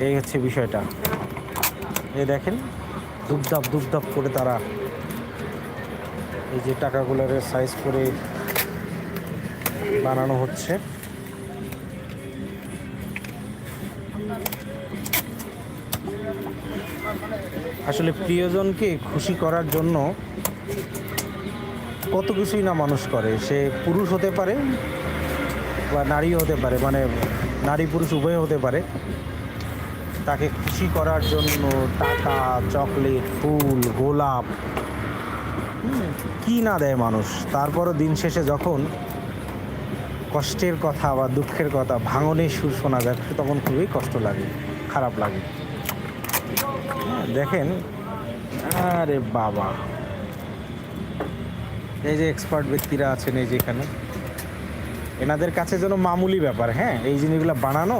এই হচ্ছে বিষয়টা। এই দেখেন দুপদাপ করে তারা এই যে টাকাগুলোর সাইজ করে বানানো হচ্ছে। আসলে প্রিয়জনকে খুশি করার জন্য কত কিছুই না মানুষ করে, সে পুরুষ হতে পারে বা নারীও হতে পারে, মানে নারী পুরুষ উভয় হতে পারে। তাকে খুশি করার জন্য টাকা, চকলেট, ফুল, গোলাপ কি না দেয় মানুষ। তারপরও দিন শেষে যখন কষ্টের কথা বা দুঃখের কথা, ভাঙনের সুর শোনা যায়, তখন খুবই কষ্ট লাগে, খারাপ লাগে। দেখেন, আরে বাবা, এই যে এক্সপার্ট ব্যক্তিরা আছেন এই যে এখানে, এনাদের কাছে যেন মামুলি ব্যাপার। হ্যাঁ, এই জিনিসগুলো বানানো